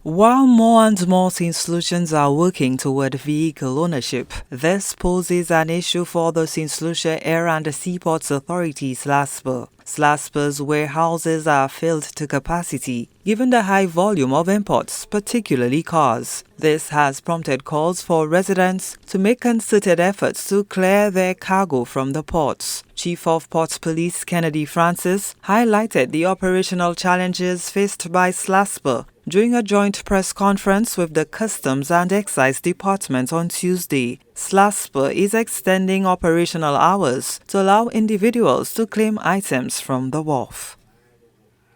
While more and more solutions are working toward vehicle ownership, this poses an issue for the St. Lucia Air and Seaports Authority SLASA. SLASA's warehouses are filled to capacity, given the high volume of imports, particularly cars. This has prompted calls for residents to make concerted efforts to clear their cargo from the ports. Chief of Port Police Kennedy Francis highlighted the operational challenges faced by SLASA during a joint press conference with the Customs and Excise Department on Tuesday. SLASA is extending operational hours to allow individuals to claim items from the wharf.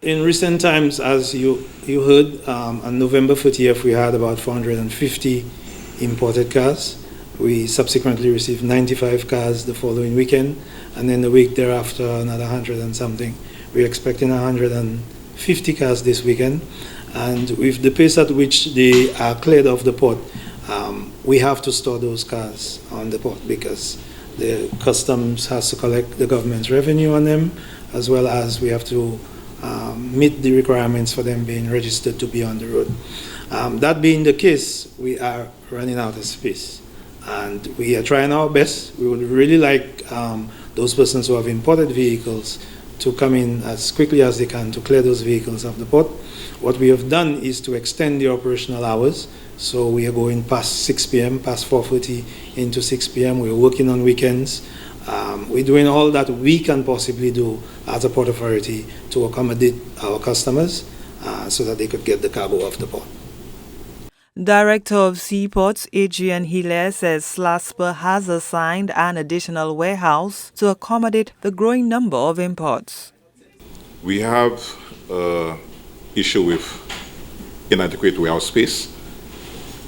In recent times, as you heard, on November 30th, we had about 450 imported cars. We subsequently received 95 cars the following weekend, and then the week thereafter, another 100 and something. We're expecting 150 cars this weekend. And with the pace at which they are cleared off the port, we have to store those cars on the port because the customs has to collect the government's revenue on them, as well as we have to meet the requirements for them being registered to be on the road. That being the case, we are running out of space. And we are trying our best. We would really like those persons who have imported vehicles to come in as quickly as they can to clear those vehicles off the port. What we have done is to extend the operational hours. So we are going past 6 p.m., past 4:30 into 6 p.m. We're working on weekends. We're doing all that we can possibly do as a port authority to accommodate our customers so that they could get the cargo off the port. Director of Seaports Adrian Hiler says SLASA has assigned an additional warehouse to accommodate the growing number of imports. We have an issue with inadequate warehouse space,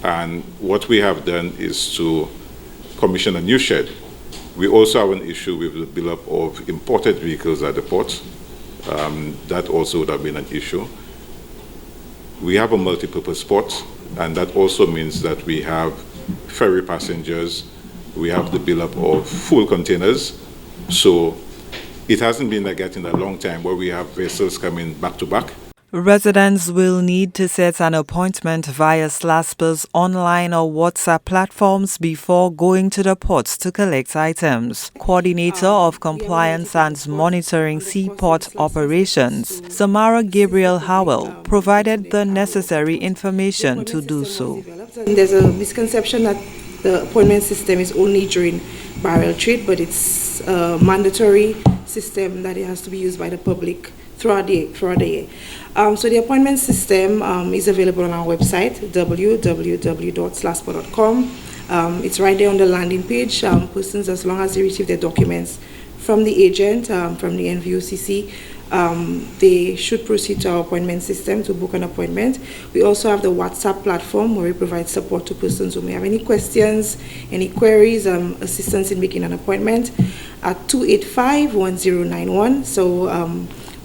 and what we have done is to commission a new shed. We also have an issue with the buildup of imported vehicles at the port. That also would have been an issue. We have a multi-purpose port, and that also means that we have ferry passengers, we have the buildup of full containers. So it hasn't been like that in a long time where we have vessels coming back to back. Residents will need to set an appointment via SLASA's online or WhatsApp platforms before going to the ports to collect items. Coordinator of Compliance and Monitoring Seaport Operations, Samara Gabriel Howell, provided the necessary information to do so. There's a misconception that the appointment system is only during barrel trade, but it's a mandatory system that it has to be used by the public throughout the year. So the appointment system is available on our website, www.slasa.com. It's right there on the landing page. Persons, as long as they receive their documents from the agent, from the NVOCC, they should proceed to our appointment system to book an appointment. We also have the WhatsApp platform where we provide support to persons who may have any questions, any queries, assistance in making an appointment at 285-1091. So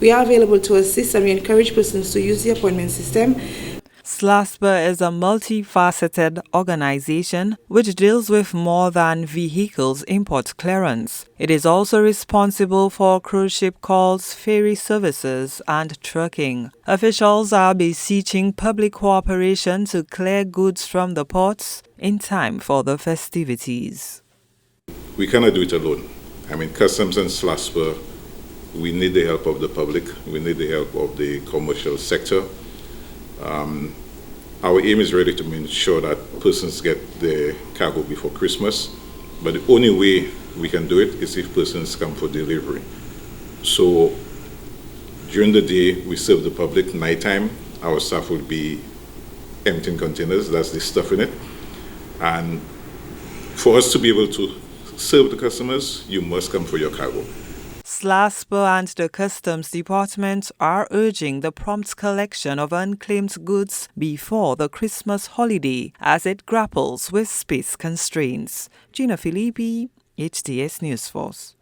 we are available to assist, and we encourage persons to use the appointment system. SLASA is a multifaceted organization which deals with more than vehicles import clearance. It is also responsible for cruise ship calls, ferry services, and trucking. Officials are beseeching public cooperation to clear goods from the ports in time for the festivities. We cannot do it alone. I mean, Customs and SLASA, we need the help of the public. We need the help of the commercial sector. Our aim is really to ensure that persons get their cargo before Christmas, but the only way we can do it is if persons come for delivery. So during the day, we serve the public. Nighttime, our staff will be emptying containers, that's the stuff in it. And for us to be able to serve the customers, you must come for your cargo. SLASA and the Customs Department are urging the prompt collection of unclaimed goods before the Christmas holiday as it grapples with space constraints. Gina Filippi, HTS News Force.